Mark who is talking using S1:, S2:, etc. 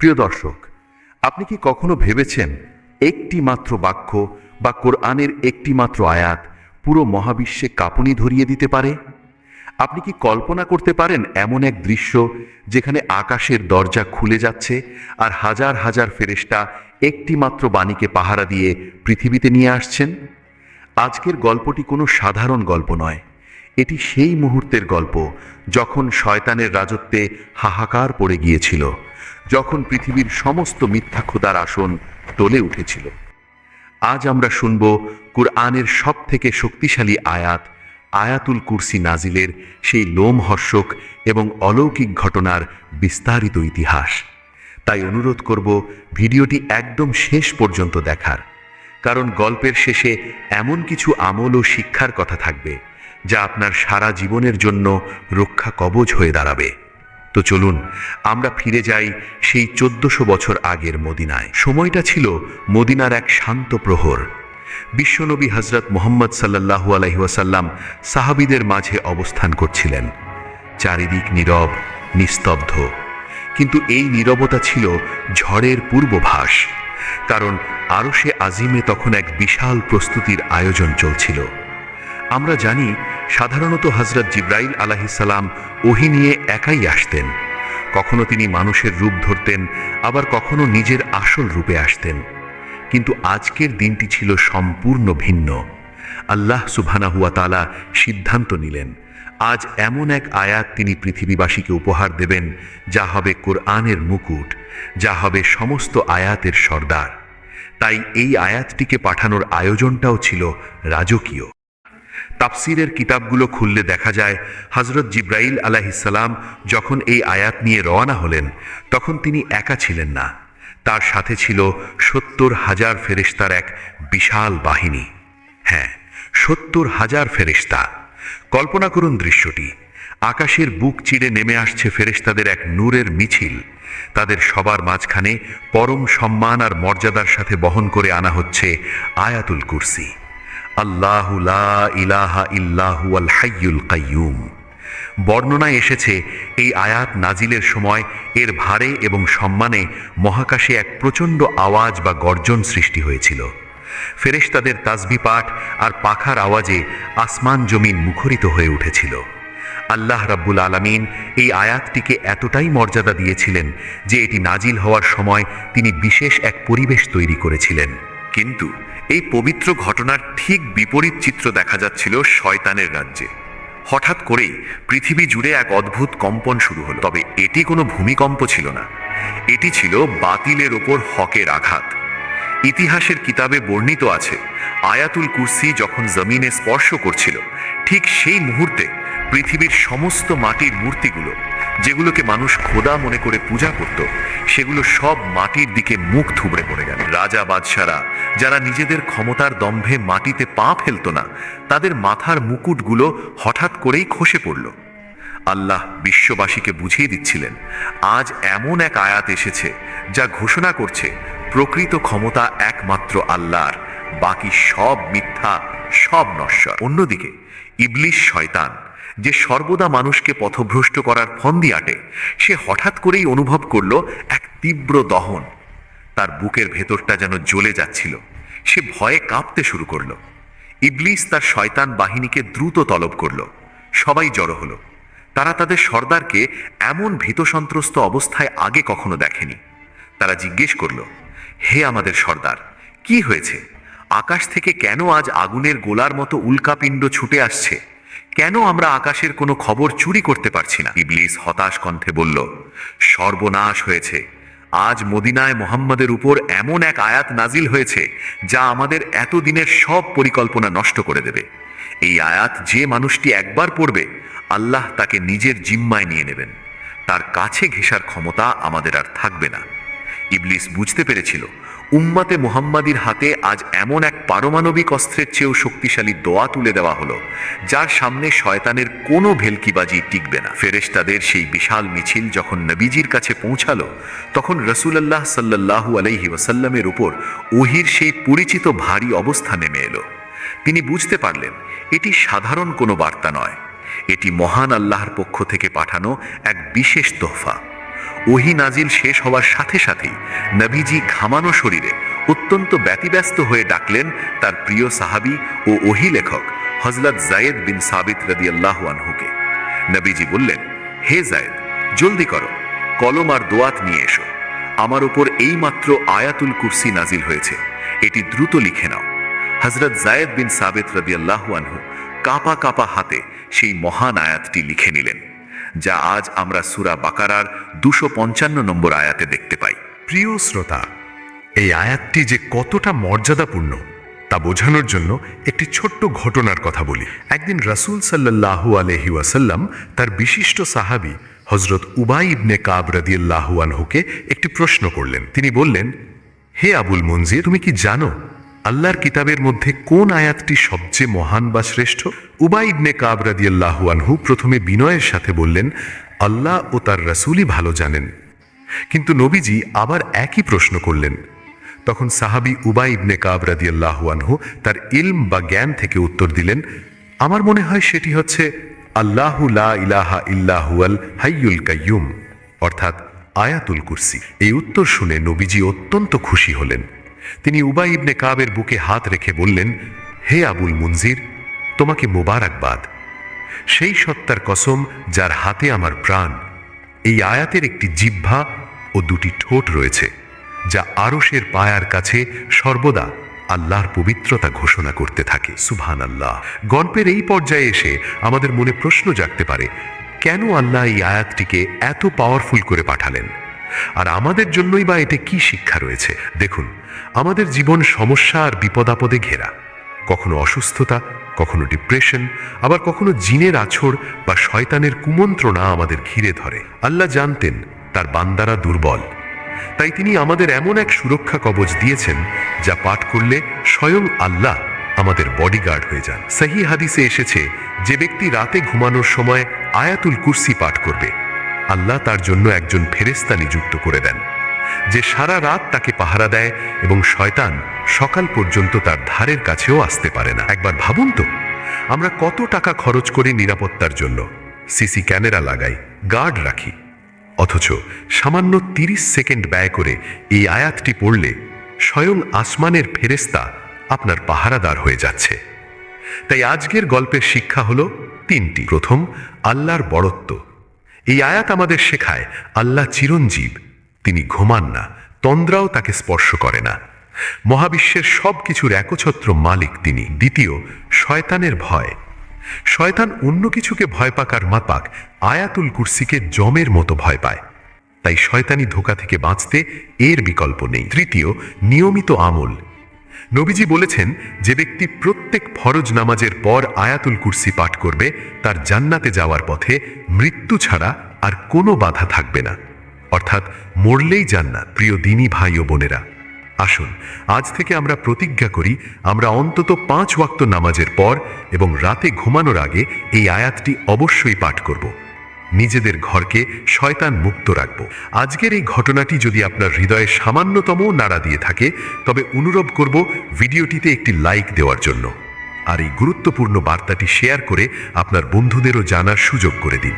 S1: প্রিয় দর্শক, আপনি কি কখনো ভেবেছেন একটি মাত্র বাক্য বা কোরআনের একটি মাত্র আয়াত পুরো মহাবিশ্বে কাঁপুনি ধরিয়ে দিতে পারে? আপনি কি কল্পনা করতে পারেন এমন এক দৃশ্য যেখানে আকাশের দরজা খুলে যাচ্ছে আর হাজার হাজার ফেরেশতা একটি মাত্র বাণীকে পাহারা দিয়ে পৃথিবীতে নিয়ে আসছেন? আজকের গল্পটি কোনো সাধারণ গল্প নয়। এটি সেই মুহূর্তের গল্প যখন শয়তানের রাজত্বে হাহাকার পড়ে গিয়েছিল, যখন পৃথিবীর সমস্ত মিথ্যা খোদার আসন টলে উঠেছিল। আজ আমরা শুনব কুরআনের সবথেকে শক্তিশালী আয়াত, আয়াতুল কুরসি নাজিলের সেই লোমহর্ষক এবং অলৌকিক ঘটনার বিস্তারিত ইতিহাস। তাই অনুরোধ করব ভিডিওটি একদম শেষ পর্যন্ত দেখার, কারণ গল্পের শেষে এমন কিছু আমল ও শিক্ষার কথা থাকবে যা আপনার সারা জীবনের জন্য রক্ষা কবচ হয়ে দাঁড়াবে। তো চলুন আমরা ফিরে যাই সেই 1400 বছর আগের মদিনায়। সময়টা ছিল মদিনার এক শান্ত প্রহর। বিশ্বনবী হযরত মুহাম্মদ সাল্লাল্লাহু আলাইহি ওয়াসাল্লাম সাহাবীদের মাঝে অবস্থান করছিলেন। চারিদিক নীরব, নিস্তব্ধ, কিন্তু এই নীরবতা ছিল ঝড়ের পূর্বাভাস, কারণ আরশে আজিমে তখন এক বিশাল প্রস্তুতির আয়োজন চলছিল। আমরা জানি সাধারণত হযরত জিবরাইল আলাইহিস সালাম ওহী নিয়ে একাই আসতেন। কখনো তিনি মানুষের রূপ ধরতেন, আবার কখনো নিজের আসল রূপে আসতেন। কিন্তু আজকের দিনটি ছিল সম্পূর্ণ ভিন্ন। আল্লাহ সুবহানাহু ওয়া তাআলা সিদ্ধান্ত নিলেন, আজ এমন এক আয়াত তিনি পৃথিবীবাসীকে উপহার দেবেন যা হবে কোরআনের মুকুট, যা হবে সমস্ত আয়াতের সর্দার। তাই এই আয়াতটিকে পাঠানোর আয়োজনটাও ছিল রাজকীয়। তাফসীরের কিতাবগুলো খুললে দেখা যায় হযরত জিবরাইল আলাইহিস সালাম যখন এই আয়াত নিয়ে রওনা হলেন, তখন তিনি একা ছিলেন না। তার সাথে ছিল 70,000 ফেরেশতার এক বিশাল বাহিনী। হ্যাঁ, 70,000 ফেরেশতা। কল্পনা করুন দৃশ্যটি। আকাশের বুক চিরে নেমে আসছে ফেরেশতাদের এক নূরের মিছিল। তাদের সবার মাঝখানে পরম সম্মান আর মর্যাদার সাথে বহন করে আনা হচ্ছে আয়াতুল কুরসি। আল্লাহু লা ইলাহা ইল্লাহু আল হাইয়ুল কাইয়ুম। বর্ণনায় এসেছে এই আয়াত নাজিলের সময় এর ভারে এবং সম্মানে মহাকাশে এক প্রচণ্ড আওয়াজ বা গর্জন সৃষ্টি হয়েছিল। ফেরেশতাদের তাসবিহ পাঠ আর পাখার আওয়াজে আসমান জমিন মুখরিত হয়ে উঠেছিল। আল্লাহ রাব্বুল আলামিন এই আয়াতটিকে এতটাই মর্যাদা দিয়েছিলেন যে এটি নাজিল হওয়ার সময় তিনি বিশেষ এক পরিবেশ তৈরি করেছিলেন। কিন্তু এই পবিত্র ঘটনার ঠিক বিপরীত চিত্র দেখা যাচ্ছিল শয়তানের রাজ্যে। হঠাৎ করেই পৃথিবী জুড়ে এক অদ্ভুত কম্পন শুরু হলো। তবে এটি কোনো ভূমিকম্প ছিল না, এটি ছিল বাতিলের ওপর হকের আঘাত। ইতিহাসের কিতাবে বর্ণিত আছে, আয়াতুল কুরসি যখন জমিনে স্পর্শ করছিল, ঠিক সেই মুহূর্তে পৃথিবীর সমস্ত মাটির মূর্তিগুলো, যেগুলোকে মানুষ খোদা মনে করে পূজা করত, সেগুলো সব মাটির দিকে মুখ থুবড়ে পড়ে গেল। রাজা বাদশারা যারা নিজেদের ক্ষমতার দম্ভে মাটিতে পা ফেলত না, তাদের মাথার মুকুটগুলো হঠাৎ করেই খসে পড়ল। আল্লাহ বিশ্ববাসীকে বুঝিয়ে দিচ্ছিলেন, আজ এমন এক আয়াত এসেছে যা ঘোষণা করছে প্রকৃত ক্ষমতা একমাত্র আল্লাহর, বাকি সব মিথ্যা, সব নশ্বর। অন্যদিকে ইবলিস শয়তান, যে সর্বদা মানুষকে পথভ্রষ্ট করার ফন্দি আটে, সে হঠাৎ করেই অনুভব করল এক তীব্র দহন। তার বুকের ভেতরটা যেন জ্বলে যাচ্ছিল। সে ভয়ে কাঁপতে শুরু করল। ইবলিস তার শয়তান বাহিনীকে দ্রুত তলব করল। সবাই জড়ো হলো। তারা তাদের সর্দারকে এমন ভীতসন্ত্রস্ত অবস্থায় আগে কখনো দেখেনি। তারা জিজ্ঞেস করল, হে আমাদের সর্দার, কি হয়েছে? আকাশ থেকে কেন আজ আগুনের গোলার মতো উল্কাপিণ্ড ছুটে আসছে? কেন আমরা আকাশের কোনো খবর চুরি করতে পারছি না? ইবলিস হতাশ কণ্ঠে বলল, সর্বনাশ হয়েছে। আজ মদিনায় মুহাম্মদের উপর এমন এক আয়াত নাজিল হয়েছে যা আমাদের এতদিনের সব পরিকল্পনা নষ্ট করে দেবে। এই আয়াত যে মানুষটি একবার পড়বে, আল্লাহ তাকে নিজের জিম্মায় নিয়ে নেবেন। তার কাছে ঘেঁষার ক্ষমতা আমাদের আর থাকবে না। ইবলিস বুঝতে পেরেছিল, উম্মতে মুহাম্মাদির হাতে আজ এমন এক পারমাণবিক অস্ত্রের চেয়েও শক্তিশালী দোয়া তুলে দেওয়া হলো, যার সামনে শয়তানের কোনো ভেলকিবাজি টিকবে না। ফেরেশতাদের সেই বিশাল মিছিল যখন নবীজির কাছে পৌঁছালো, তখন রাসূলুল্লাহ সাল্লাল্লাহু আলাইহি ওয়াসাল্লামের উপর ওহীর সেই পরিচিত ভারী অবস্থা নেমে এলো। তিনি বুঝতে পারলেন, এটি সাধারণ কোনো বার্তা নয়, এটি মহান আল্লাহর পক্ষ থেকে পাঠানো এক বিশেষ তোহফা। ওহী নাজিল শেষ হওয়ার সাথে সাথেই নবীজি ঘামানো শরীরে অত্যন্ত ব্যতিব্যস্ত হয়ে ডাকলেন তার প্রিয় সাহাবী ও ওহী লেখক হযরত যায়েদ বিন সাবিত রাদিয়াল্লাহু আনহুকে। নবীজি বললেন, হে যায়েদ, জলদি করো, কলম আর দোয়াত নিয়ে এসো। আমার উপর এইমাত্র আয়াতুল কুরসি নাজিল হয়েছে, এটি দ্রুত লিখে নাও। হযরত যায়েদ বিন সাবিত রাদিয়াল্লাহু আনহু কাঁপা কাঁপা হাতে সেই মহান আয়াতটি লিখে নিলেন, যা আজ আমরা সূরা বাকারার 255 নম্বর আয়াতে দেখতে পাই।
S2: প্রিয় শ্রোতা, এই আয়াতটি যে কতটা মর্যাদাপূর্ণ তা বোঝানোর জন্য একটি ছোট্ট ঘটনার কথা বলি। একদিন রাসূল সাল্লাল্লাহু আলাইহি ওয়াসাল্লাম তার বিশিষ্ট সাহাবী হযরত উবাই ইবনে কাব রাদিয়াল্লাহু আনহুকে একটি প্রশ্ন করলেন। তিনি বললেন, হে আবুল মুনজির, তুমি কি জানো আল্লাহর কিতাবের মধ্যে কোন আয়াতটি সবচেয়ে মহান বা শ্রেষ্ঠ? উবাই ইবনে কাব রাদিয়াল্লাহু আনহু প্রথমে বিনয়ের সাথে বললেন, আল্লাহ ও তার রাসূলই ভালো জানেন। কিন্তু নবীজি আবার একই প্রশ্ন করলেন। তখন সাহাবী উবাই ইবনে কাব রাদিয়াল্লাহু আনহু তার ইলম বা জ্ঞান থেকে উত্তর দিলেন, আমার মনে হয় সেটি হচ্ছে আল্লাহু লা ইলাহা ইল্লা হুয়াল হাইয়ুল কাইয়ুম, অর্থাৎ আয়াতুল কুরসি। এই উত্তর শুনে নবীজি অত্যন্ত খুশি হলেন। তিনি উবাই ইবনে কাবের বুকে হাত রেখে বললেন, হে আবুল মুনজির, তোমাকে মোবারকবাদ। সেই সত্তার কসম যার হাতে আমার প্রাণ, এই আয়াতের একটি জিহ্বা ও দুটি ঠোঁট রয়েছে, যা আরশের পায়ার কাছে সর্বদা আল্লাহর পবিত্রতা ঘোষণা করতে থাকে। সুবহানাল্লাহ। গল্পের এই পর্যায়ে এসে আমাদের মনে প্রশ্ন জাগতে পারে, কেন আল্লাহ এই আয়াতটিকে এত পাওয়ারফুল করে পাঠালেন? আর আমাদের জন্যই বা এতে কি শিক্ষা রয়েছে? দেখুন, আমাদের জীবন সমস্যা আর বিপদাপদে ঘেরা। কখনো অসুস্থতা, কখনো ডিপ্রেশন, আবার কখনো জিনের আছড় বা শয়তানের কুমন্ত্রণা আমাদের ঘিরে ধরে। আল্লাহ জানতেন তার বান্দারা দুর্বল, তাই তিনি আমাদের এমন এক সুরক্ষা কবচ দিয়েছেন যা পাঠ করলে স্বয়ং আল্লাহ আমাদের বডিগার্ড হয়ে যান। সহিহ হাদিসে এসেছে, যে ব্যক্তি রাতে ঘুমানোর সময় আয়াতুল কুরসি পাঠ করবে, আল্লাহ তার জন্য একজন ফেরেশতা নিযুক্ত করে দেন, যে সারা রাত তাকে পাহারা দেয় এবং শয়তান সকাল পর্যন্ত তার ধারের কাছেও আসতে পারে না। একবার ভাবুন তো, আমরা কত টাকা খরচ করি নিরাপত্তার জন্য, সিসি ক্যামেরা লাগাই, গার্ড রাখি, অথচ সামান্য 30 সেকেন্ড ব্যয় করে এই আয়াতটি পড়লে স্বয়ং আসমানের ফেরেশতা আপনার পাহারাদার হয়ে যাচ্ছে। তাই আজকের গল্পের শিক্ষা হলো 3টি। প্রথম, আল্লাহর বড়ত্ব। এই আয়াত আমাদের শেখায় আল্লাহ চিরঞ্জীব, তিনি ঘুমান না, তন্দ্রাও তাকে স্পর্শ করে না। মহাবিশ্বের সব কিছুর একচ্ছত্র মালিক তিনি। দ্বিতীয়, শয়তানের ভয়। শয়তান অন্য কিছুকে ভয় পাক আর মাপাক, আয়াতুল কুরসিকে জমের মতো ভয় পায়, তাই শয়তানি ধোঁকা থেকে বাঁচতে এর বিকল্প নেই। তৃতীয়, নিয়মিত আমল। নবীজি বলেছেন, যে ব্যক্তি প্রত্যেক ফরজ নামাজের পর আয়াতুল কুরসি পাঠ করবে, তার জান্নাতে যাওয়ার পথে মৃত্যু ছাড়া আর কোনো বাধা থাকবে না, অর্থাৎ মরলেই জান্নাত। প্রিয় দিনী ভাই ও বোনেরা, আসুন আজ থেকে আমরা প্রতিজ্ঞা করি, আমরা অন্তত 5 ওয়াক্ত নামাজের পর এবং রাতে ঘুমানোর আগে এই আয়াতটি অবশ্যই পাঠ করব। নিজেদের ঘরকে শয়তান মুক্ত রাখব। আজকের এই ঘটনাটি যদি আপনার হৃদয়ে সামান্যতম নাড়া দিয়ে থাকে, তবে অনুরোধ করব ভিডিওটিতে একটি লাইক দেওয়ার জন্য, আর এই গুরুত্বপূর্ণ বার্তাটি শেয়ার করে আপনার বন্ধুদেরও জানার সুযোগ করে দিন।